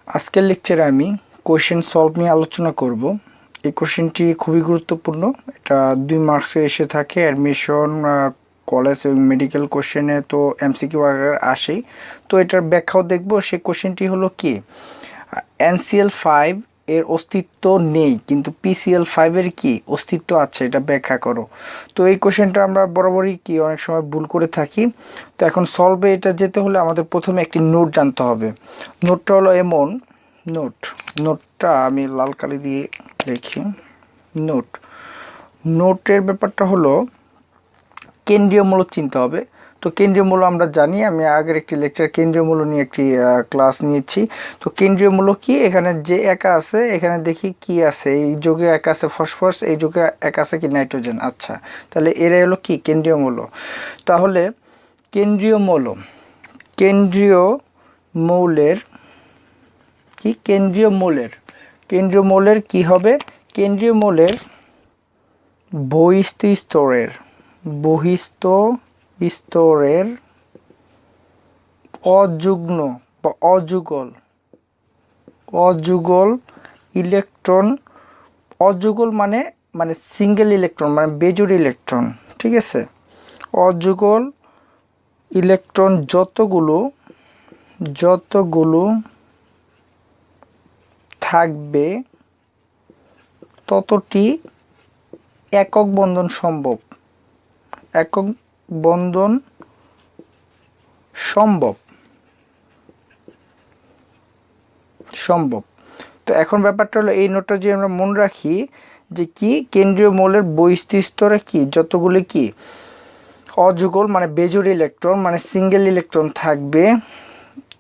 আজকের লেকচারে আমি কোশ্চেন সলভ নিয়ে আলোচনা করব। এই কোশ্চেনটি খুবই গুরুত্বপূর্ণ। এটা 2 মার্কসে এসে থাকে অ্যাডমিশন, কলেজ এবং মেডিকেল কোশ্চেনে তো এমসিকিউ আকারে আসেই। তো এটার ব্যাখ্যাও দেখব। সেই কোশ্চেনটি হলো কি, NCl5 এর অস্তিত্ব নেই কিন্তু PCl5 এর কি অস্তিত্ব আছে, এটা ব্যাখ্যা করো। তো এই কোশ্চেনটা আমরা বরাবরই কি অনেক সময় ভুল করে থাকি। তো এখন সলভে এটা যেতে হলে আমাদের প্রথমে একটি নোট জানতে হবে। নোটটা হলো এমন নোটটা আমি লাল কালি দিয়ে লিখি। নোটের ব্যাপারটা হলো কেন্দ্রীয় মূলক চিনতে হবে। তো কেন্দ্রীয় মূল্য আমরা জানি, আমি আগের একটি লেকচার কেন্দ্রীয় মূল্য নিয়ে একটি ক্লাস নিয়েছি। তো কেন্দ্রীয় মূল্য কি, এখানে যে একা আছে এখানে দেখি কি আছে, এই যোগে একা আছে ফসফরাস, এই যোগে একা আছে কি নাইট্রোজেন। আচ্ছা, তাহলে এরা হলো কি কেন্দ্রীয় মূল্য। তাহলে কেন্দ্রীয় মৌলের কি কেন্দ্রীয় মৌলের কি হবে, কেন্দ্রীয় মৌলের বহিস্থ স্তরের অযুগ্ম বা অযুগল ইলেকট্রন, অযুগল মানে সিঙ্গেল ইলেকট্রন মানে বেজোড় ইলেকট্রন, ঠিক আছে। অযুগল ইলেকট্রন যতগুলো থাকবে ততটি একক বন্ধন সম্ভব। তো এখন ব্যাপারটা হলো এই নোটটা যদি আমরা মনে রাখি যে কি কেন্দ্রীয় মৌলের বহিস্থ স্তরে কি যতগুলি কি অযুগল মানে বেজোড় ইলেকট্রন মানে সিঙ্গেল ইলেকট্রন থাকবে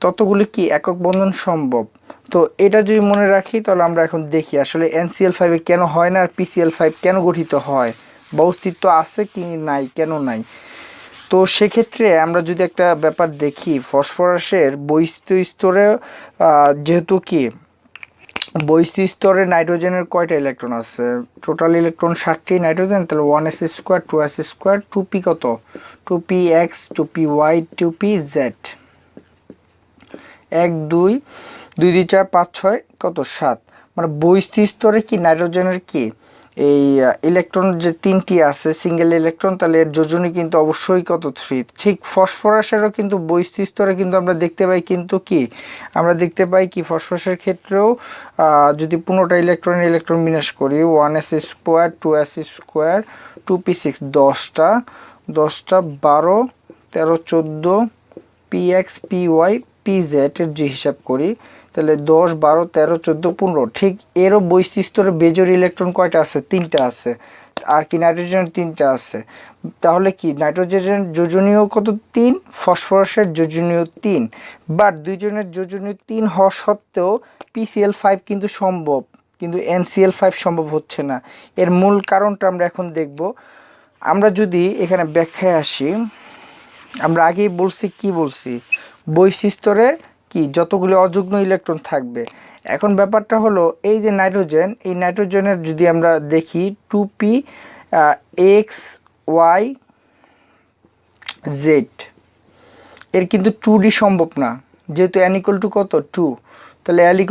ততগুলি কি একক বন্ধন সম্ভব। তো এটা যদি মনে রাখি তাহলে আমরা এখন দেখি আসলে NCl5 কেন হয় না আর PCl5 কেন গঠিত হয় বা অস্তিত্ব আছে কি নাই, কেন নাই। তো সেক্ষেত্রে আমরা যদি একটা ব্যাপার দেখি, ফসফরাসের বহিস্থ স্তরে যেহেতু কি বহিস্থ স্তরে নাইট্রোজেনের কয়টা ইলেকট্রন আছে, টোটাল ইলেকট্রন 60টি, নাইট্রোজেন তাহলে 1s² 2s² 2p কত 2px 2py 2pz 1 2 2 2 4 5 6 কত 7, মানে বহিস্থ স্তরে কি নাইট্রোজেনের কি এই ইলেকট্রন যে 3টি আছে সিঙ্গেল ইলেকট্রন, তাহলে এর যোজনী কিন্তু অবশ্যই কত 3। ঠিক ফসফরাসেরও কিন্তু বহিস্থ স্তরে কিন্তু আমরা দেখতে পাই ফসফরাসের ক্ষেত্রেও যদি 15টা ইলেকট্রন বিন্যাস করি 1s² 2s² 2p6 10টা 12 13 14 px py pz এর যে হিসাব করি তাহলে 10 12 13 14 15। ঠিক এরও বহিস্থ স্তরে বেজোড় ইলেকট্রন কয়টা আছে, 3টা আছে। আর কি নাইট্রোজেনের 3টা আছে। তাহলে কি নাইট্রোজেনের যোজনীয় কত 3, ফসফরাসের যোজনীয় 3, বাট দুইজনের যোজনীয় 3 হওয়া সত্ত্বেও PCl5 কিন্তু সম্ভব, কিন্তু NCl5 সম্ভব হচ্ছে না। এর মূল কারণটা আমরা এখন দেখব। আমরা যদি এখানে ব্যাখ্যায় আসি, আমরা আগেই বলছি বহিস্থ স্তরে কি যতগুলি অযুগ্ম ইলেকট্রন থাকবে। এখন ব্যাপারটা হলো এই যে নাইট্রোজেন, এই নাইট্রোজেনের যদি আমরা দেখি 2p x y z এর কিন্তু 2d সম্ভব না, যেহেতু n = কত 2, তাহলে l =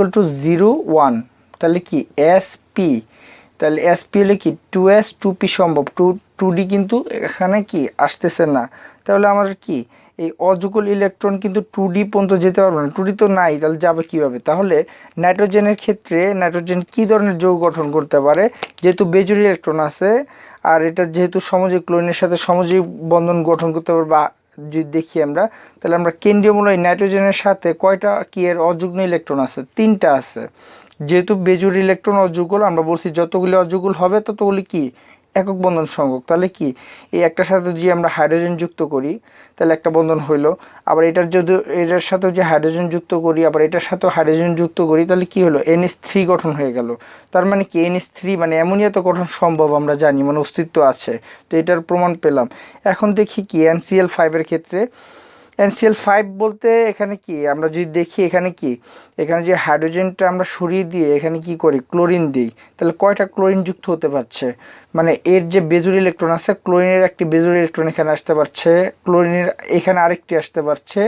0 1, তাহলে কি sp, তাহলে sp হলে কি 2s 2p সম্ভব, 2d কিন্তু এখানে কি আসতেছে না। তাহলে আমাদের কি এই অযুগল ইলেকট্রন কিন্তু 2d পর্যন্ত যেতে পারবে না, 2d তো নাই, তাহলে যাবে কিভাবে। তাহলে নাইট্রোজেনের ক্ষেত্রে নাইট্রোজেন কি ধরনের যৌগ গঠন করতে পারে, যেহেতু বেজোড় ইলেকট্রন আছে আর এটা যেহেতু সমযোজী ক্লোরিনের সাথে সমযোজী বন্ধন গঠন করতে পারবে, বা যদি দেখি আমরা তাহলে আমরা কেন্দ্রীয় মূল নাইট্রোজেনের সাথে কয়টা কি এর অযুগ্ম ইলেকট্রন আছে, 3টা আছে। যেহেতু বেজোড় ইলেকট্রন অযুগল, আমরা বলছি যতগুলি অযুগল হবে ততগুলি কি একক বন্ধন সংযোগ। তাহলে কি এই একটার সাথে যদি আমরা হাইড্রোজেন যুক্ত করি তাহলে একটা বন্ধন হইলো, আবার এটার সাথে যে হাইড্রোজেন যুক্ত করি আবার এটার সাথেও হাইড্রোজেন যুক্ত করি তাহলে কি হলো NH3 গঠন হয়ে গেল। তার মানে কি NH3 মানে অ্যামোনিয়া তো গঠন সম্ভব, আমরা জানি, মানে অস্তিত্ব আছে। তো এটার প্রমাণ পেলাম। এখন দেখি কি NCl5 এর ক্ষেত্রে NCl5 বলতে এখানে কি আমরা যদি দেখি এখানে কি এখানে যে হাইড্রোজেনটা আমরা সরিয়ে দিয়ে এখানে কি করি ক্লোরিন দিই, তাহলে কয়টা ক্লোরিন যুক্ত হতে পারছে, মানে এর যে বেজোর ইলেকট্রন আছে ক্লোরিনের একটি বেজোর ইলেকট্রন এখানে আসতে পারছে, ক্লোরিনের এখানে আরেকটি আসতে পারছে,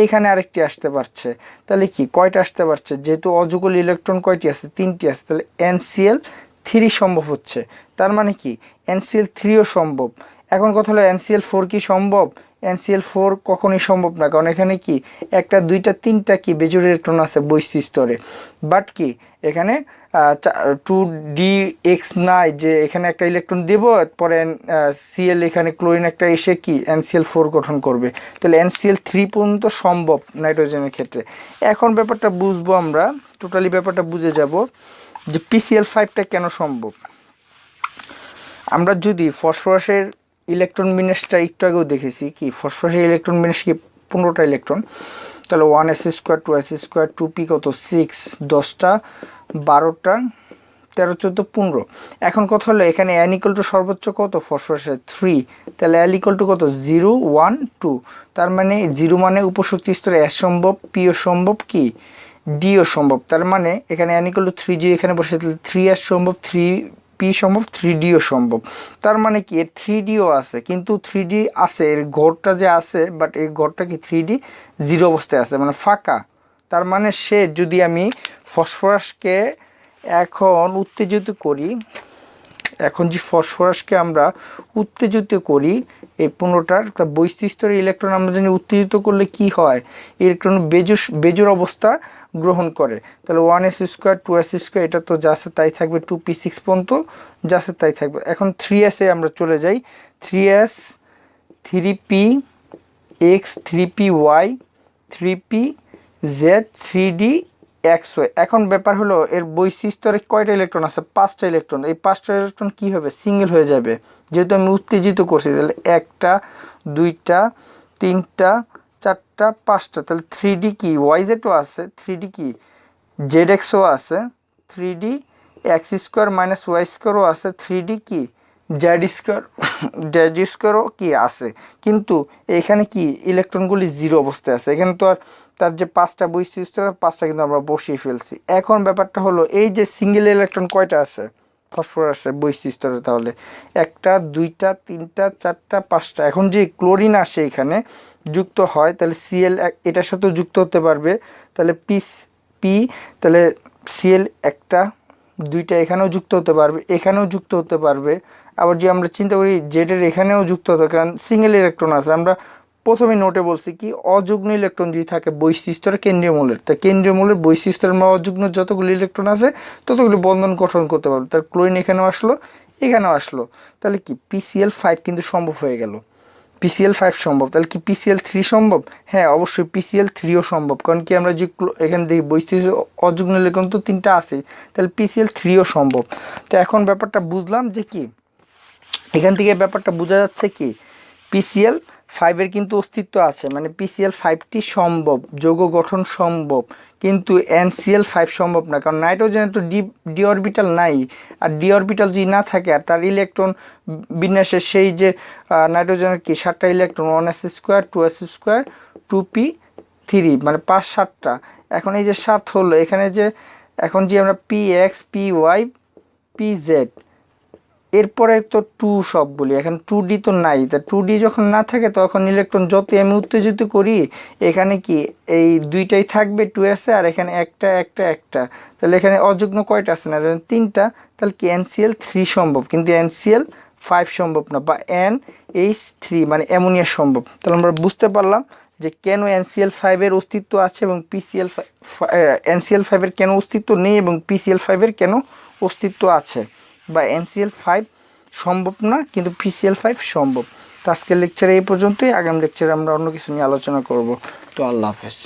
এখানে আরেকটি আসতে পারছে, তাহলে কি কয়টা আসতে পারছে, যেহেতু অযুগল ইলেকট্রন কয়টি আছে, 3টি আছে, তাহলে NCl3 সম্ভব হচ্ছে। তার মানে কি NCl3ও সম্ভব। এখন কথা হলো NCl4 কি সম্ভব? NCl4 কখনোই সম্ভব না, কারণ এখানে কি একটা দুইটা তিনটা কি বেজোর ইলেকট্রন আছে বৈশিষ্ট্য স্তরে, বাট কি এখানে 2dx নাই যে এখানে একটা ইলেকট্রন দেব পরে Cl এখানে ক্লোরিন একটা এসে কি NCl4 গঠন করবে, তাহলে NCl3 পর্যন্ত সম্ভব নাইট্রোজেনের ক্ষেত্রে। এখন ব্যাপারটা বুঝবো আমরা, টোটালি ব্যাপারটা বুঝে যাব যে PCl5টা কেন সম্ভব। আমরা যদি ফসফরাসের ইলেকট্রন বিন্যাসটা একটু আগেও দেখেছি কি ফসফরাসের ইলেকট্রন বিন্যাস কি 15টা ইলেকট্রন, তাহলে 1s2 2s2 2p কত 6 10টা 12টা 13 14 15। এখন কথা হলো এখানে n = সর্বোচ্চ কত ফসফরাসের 3, তাহলে l = কত 0 1 2, তার মানে 0 মানে উপশক্তি স্তরে s সম্ভব, p ও সম্ভব, কি d ও সম্ভব, তার মানে এখানে n = 3g এখানে বসে তাহলে 3s সম্ভব, 3p সম্ভব, 3d ও সম্ভব। তার মানে কি এর 3d ও আছে, কিন্তু 3d আছে এর ঘরটা যে আছে, বাট এই ঘরটা কি 3d 0 অবস্থায় আছে মানে ফাঁকা। তার মানে সে যদি আমি ফসফরাসকে এখন উত্তেজিত করি, এখন যে ফসফরাসকে আমরা উত্তেজিত করি এই 15টার বৈশিষ্ট্যের ইলেকট্রন আমরা জানি উত্তেজিত করলে কি হয়, ইলেকট্রন বেজোর অবস্থা গ্রহণ করে, তাহলে 1s2 2s2 এটা তো যা আছে তাই থাকবে, 2p6 পর্যন্ত যা আছে তাই থাকবে। এখন 3s এ আমরা চলে যাই, 3s 3px 3py 3pz 3d xy। এখন ব্যাপার হলো এর বৈশিষ্ট্যের কয়টা ইলেকট্রন আছে, 5টা ইলেকট্রন, এই 5টা ইলেকট্রন কি হবে সিঙ্গেল হয়ে যাবে, যেহেতু আমি উত্তেজিত করছি, তাহলে 1টা 2টা 3টা 4টা 5টা, তাহলে 3d কি yz ও আছে, 3d কি zx ও আছে, 3d x² - y² ও আছে, 3d কি z² ও কি আছে, কিন্তু এখানে কি ইলেকট্রনগুলি 0 অবস্থায় আছে, এখানে তো আর তার যে 5টা বৈশিষ্ট্য 5টা কিন্তু আমরা বসিয়ে ফেলছি। এখন ব্যাপারটা হলো এই যে সিঙ্গেল ইলেকট্রন কয়টা আছে ফসফরাসের বৈশিষ্ট্যটা, তাহলে 1টা 2টা 3টা 4টা 5টা। এখন যে ক্লোরিন আসে এখানে যুক্ত হয়, তাহলে Cl এটার সাথেও যুক্ত হতে পারবে, তাহলে p তাহলে Cl 1টা 2টা এখানেও যুক্ত হতে পারবে, এখানেও যুক্ত হতে পারবে। আবার যে আমরা চিন্তা করি জেডের এখানেও যুক্ত হতে, কারণ সিঙ্গেল ইলেকট্রন আছে। আমরা প্রথমে নোটে বলছি কি অযুগ্ম ইলেকট্রন যদি থাকে বৈশিষ্ট্যের কেন্দ্রীয় মৌলের, তা কেন্দ্রীয় মৌলের বৈশিষ্ট্যের অযুগ্ম যতগুলো ইলেকট্রন আছে ততগুলো বন্ধন গঠন করতে পারবে, তার ক্লোরিন এখানেও আসলো এখানেও আসলো, তাহলে কি PCl5 কিন্তু সম্ভব হয়ে গেল, PCl5 সম্ভব। তাহলে কি PCl3 সম্ভব? হ্যাঁ অবশ্যই PCl3ও সম্ভব, কারণ কি আমরা যে এখানে দেখি বৈশিষ্ট্য অযুগ্ম ইলেকট্রন তো 3টা আছে, তাহলে PCl3ও সম্ভব। তো এখন ব্যাপারটা বুঝলাম যে কি এখান থেকে ব্যাপারটা বোঝা যাচ্ছে কি PCl5 কিন্তু অস্তিত্ব আছে, মানে PCl5টি সম্ভব, যৌগ গঠন সম্ভব, কিন্তু NCl5 সম্ভব না, কারণ নাইট্রোজেনের তো ডি অরবিটাল নাই, আর ডি অরবিটাল যদি না থাকে আর তার ইলেকট্রন বিন্যাসের সেই যে নাইট্রোজেনের কি 7টা ইলেকট্রন 1s² 2s² 2p3 মানে 5 7টা। এখন এই যে 7 হলো এখানে যে এখন যে আমরা px py pz এরপরে তো 2 সব বলি, এখন 2d তো নাই, তা 2d যখন না থাকে তখন ইলেকট্রন যত আমি উত্তেজিত করি এখানে কি এই দুইটাই থাকবে 2s আর এখানে একটা, তাহলে এখানে অযুগ্ম কয়টা আছে না 3টা, তাহলে কি NCl3 সম্ভব, কিন্তু NCl5 সম্ভব না, বা NH3 মানে অ্যামোনিয়া সম্ভব। তাহলে আমরা বুঝতে পারলাম যে কেন NCl5 এর অস্তিত্ব আছে এবং NCl5 এর কেন অস্তিত্ব নেই এবং PCl5 এর কেন অস্তিত্ব আছে, বা NCl5 সম্ভব না কিন্তু PCl5 সম্ভব। তো আজকের লেকচারে এই পর্যন্তই, আগামী লেকচারে আমরা অন্য কিছু নিয়ে আলোচনা করব। তো আল্লাহ হাফেজ।